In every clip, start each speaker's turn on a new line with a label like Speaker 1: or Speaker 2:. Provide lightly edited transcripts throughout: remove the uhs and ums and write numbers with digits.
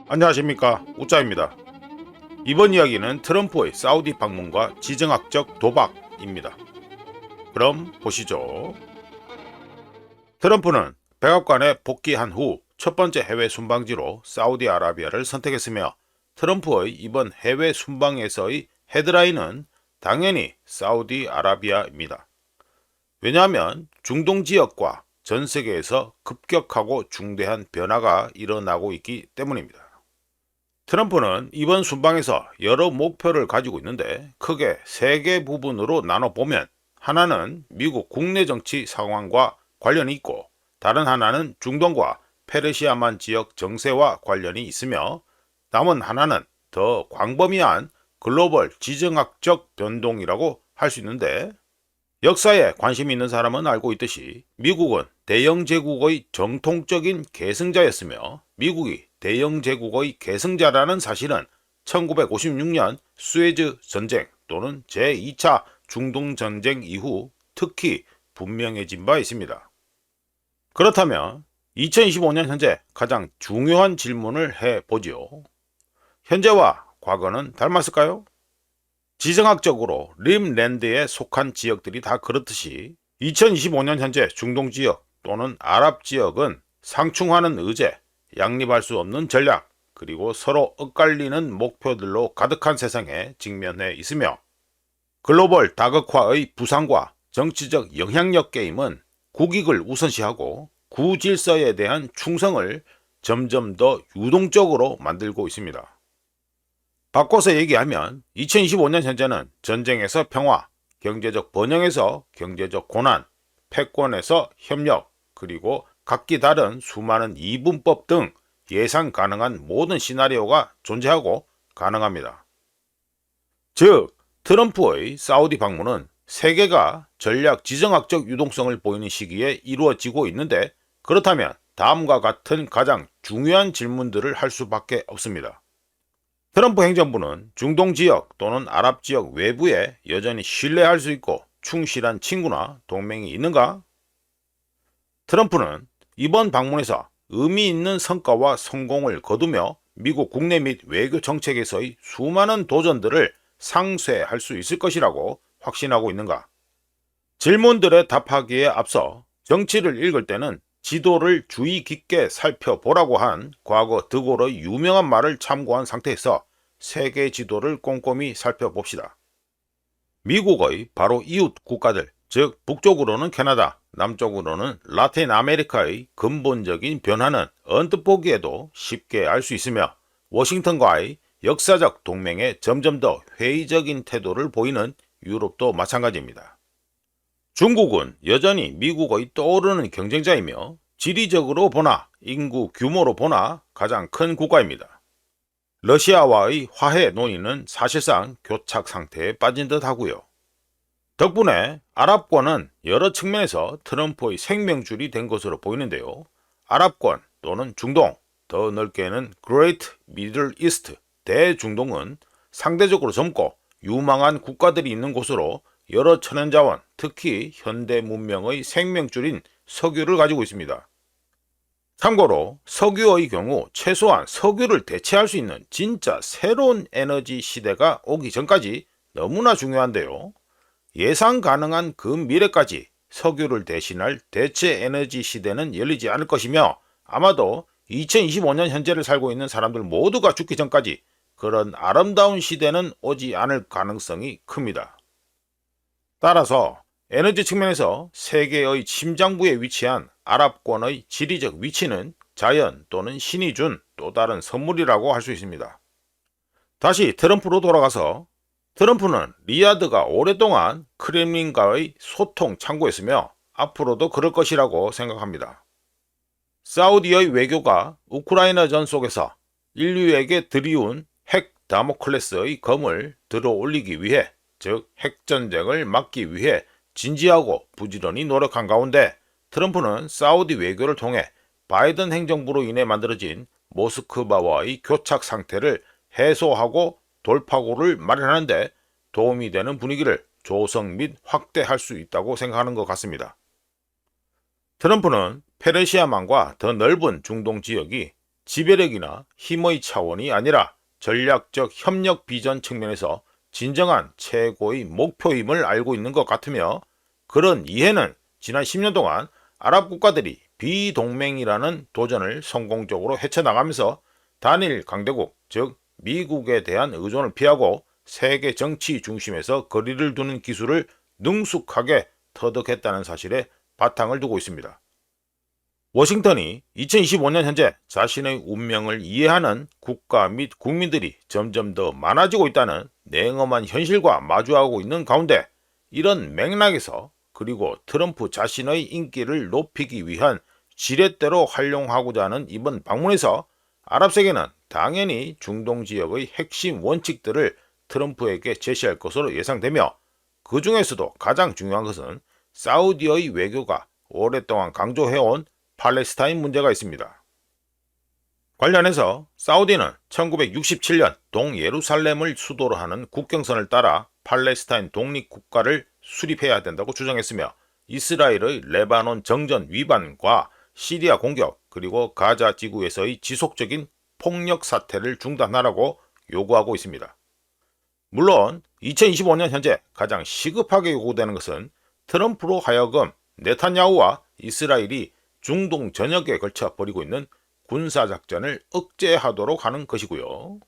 Speaker 1: 안녕하십니까, 우짜입니다. 이번 이야기는 트럼프의 사우디 방문과 지정학적 도박입니다. 그럼 보시죠. 트럼프는 백악관에 복귀한 후 첫 번째 해외 순방지로 사우디아라비아를 선택했으며, 트럼프의 이번 해외 순방에서의 헤드라인은 당연히 사우디아라비아입니다. 왜냐하면 중동 지역과 전 세계에서 급격하고 중대한 변화가 일어나고 있기 때문입니다. 트럼프는 이번 순방에서 여러 목표를 가지고 있는데, 크게 세 개 부분으로 나눠보면, 하나는 미국 국내 정치 상황과 관련이 있고, 다른 하나는 중동과 페르시아만 지역 정세와 관련이 있으며, 남은 하나는 더 광범위한 글로벌 지정학적 변동이라고 할 수 있는데, 역사에 관심이 있는 사람은 알고 있듯이 미국은 대영 제국의 정통적인 계승자였으며, 미국이 대영 제국의 계승자라는 사실은 1956년 수에즈 전쟁 또는 제2차 중동 전쟁 이후 특히 분명해진 바 있습니다. 그렇다면 2025년 현재 가장 중요한 질문을 해보지요. 현재와 과거는 닮았을까요? 지정학적으로 림랜드에 속한 지역들이 다 그렇듯이 2025년 현재 중동 지역 또는 아랍 지역은 상충하는 의제, 양립할 수 없는 전략, 그리고 서로 엇갈리는 목표들로 가득한 세상에 직면해 있으며, 글로벌 다극화의 부상과 정치적 영향력 게임은 국익을 우선시하고 구질서에 대한 충성을 점점 더 유동적으로 만들고 있습니다. 바꿔서 얘기하면 2025년 현재는 전쟁에서 평화, 경제적 번영에서 경제적 고난, 패권에서 협력, 그리고 각기 다른 수많은 이분법 등 예상 가능한 모든 시나리오가 존재하고 가능합니다. 즉, 트럼프의 사우디 방문은 세계가 전략 지정학적 유동성을 보이는 시기에 이루어지고 있는데, 그렇다면 다음과 같은 가장 중요한 질문들을 할 수밖에 없습니다. 트럼프 행정부는 중동 지역 또는 아랍 지역 외부에 여전히 신뢰할 수 있고 충실한 친구나 동맹이 있는가? 트럼프는 이번 방문에서 의미 있는 성과와 성공을 거두며 미국 국내 및 외교 정책에서의 수많은 도전들을 상쇄할 수 있을 것이라고 확신하고 있는가? 질문들에 답하기에 앞서 정치를 읽을 때는 지도를 주의 깊게 살펴보라고 한 과거 드골의 유명한 말을 참고한 상태에서 세계 지도를 꼼꼼히 살펴봅시다. 미국의 바로 이웃 국가들, 즉 북쪽으로는 캐나다, 남쪽으로는 라틴 아메리카의 근본적인 변화는 언뜻 보기에도 쉽게 알 수 있으며, 워싱턴과의 역사적 동맹에 점점 더 회의적인 태도를 보이는 유럽도 마찬가지입니다. 중국은 여전히 미국의 떠오르는 경쟁자이며, 지리적으로 보나 인구 규모로 보나 가장 큰 국가입니다. 러시아와의 화해 논의는 사실상 교착 상태에 빠진 듯 하고요. 덕분에 아랍권은 여러 측면에서 트럼프의 생명줄이 된 것으로 보이는데요. 아랍권 또는 중동, 더 넓게는 Great Middle East, 대중동은 상대적으로 젊고 유망한 국가들이 있는 곳으로 여러 천연자원, 특히 현대 문명의 생명줄인 석유를 가지고 있습니다. 참고로 석유의 경우 최소한 석유를 대체할 수 있는 진짜 새로운 에너지 시대가 오기 전까지 너무나 중요한데요. 예상 가능한 그 미래까지 석유를 대신할 대체 에너지 시대는 열리지 않을 것이며, 아마도 2025년 현재를 살고 있는 사람들 모두가 죽기 전까지 그런 아름다운 시대는 오지 않을 가능성이 큽니다. 따라서 에너지 측면에서 세계의 심장부에 위치한 아랍권의 지리적 위치는 자연 또는 신이 준 또 다른 선물이라고 할 수 있습니다. 다시 트럼프로 돌아가서, 트럼프는 리야드가 오랫동안 크렘린과의 소통 창구였으며 앞으로도 그럴 것이라고 생각합니다. 사우디의 외교가 우크라이나 전 속에서 인류에게 들이운 핵 다모클레스의 검을 들어 올리기 위해, 즉 핵전쟁을 막기 위해 진지하고 부지런히 노력한 가운데, 트럼프는 사우디 외교를 통해 바이든 행정부로 인해 만들어진 모스크바와의 교착 상태를 해소하고 돌파구를 마련하는 데 도움이 되는 분위기를 조성 및 확대할 수 있다고 생각하는 것 같습니다. 트럼프는 페르시아만과 더 넓은 중동 지역이 지배력이나 힘의 차원이 아니라 전략적 협력 비전 측면에서 진정한 최고의 목표임을 알고 있는 것 같으며, 그런 이해는 지난 10년 동안 아랍 국가들이 비동맹이라는 도전을 성공적으로 헤쳐나가면서 단일 강대국, 즉 미국에 대한 의존을 피하고 세계 정치 중심에서 거리를 두는 기술을 능숙하게 터득했다는 사실에 바탕을 두고 있습니다. 워싱턴이 2025년 현재 자신의 운명을 이해하는 국가 및 국민들이 점점 더 많아지고 있다는 냉엄한 현실과 마주하고 있는 가운데, 이런 맥락에서 그리고 트럼프 자신의 인기를 높이기 위한 지렛대로 활용하고자 하는 이번 방문에서 아랍 세계는 당연히 중동 지역의 핵심 원칙들을 트럼프에게 제시할 것으로 예상되며, 그 중에서도 가장 중요한 것은 사우디의 외교가 오랫동안 강조해온 팔레스타인 문제가 있습니다. 관련해서 사우디는 1967년 동예루살렘을 수도로 하는 국경선을 따라 팔레스타인 독립국가를 수립해야 된다고 주장했으며, 이스라엘의 레바논 정전 위반과 시리아 공격, 그리고 가자 지구에서의 지속적인 폭력 사태를 중단하라고 요구하고 있습니다. 물론 2025년 현재 가장 시급하게 요구되는 것은 트럼프로 하여금 네탄야후와 이스라엘이 중동 전역에 걸쳐 벌이고 있는 군사작전을 억제하도록 하는 것이고요.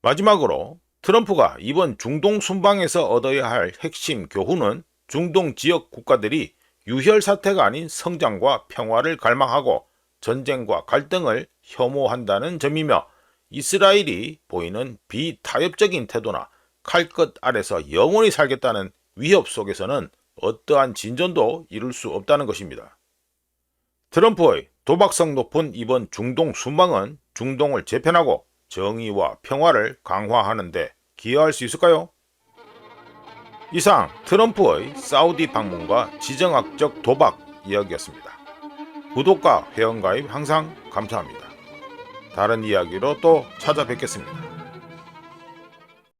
Speaker 1: 마지막으로 트럼프가 이번 중동 순방에서 얻어야 할 핵심 교훈은 중동 지역 국가들이 유혈 사태가 아닌 성장과 평화를 갈망하고 전쟁과 갈등을 혐오한다는 점이며, 이스라엘이 보이는 비타협적인 태도나 칼끝 아래서 영원히 살겠다는 위협 속에서는 어떠한 진전도 이룰 수 없다는 것입니다. 트럼프의 도박성 높은 이번 중동 순방은 중동을 재편하고 정의와 평화를 강화하는 데 기여할 수 있을까요? 이상 트럼프의 사우디 방문과 지정학적 도박 이야기였습니다. 구독과 회원가입 항상 감사합니다. 다른 이야기로 또 찾아뵙겠습니다.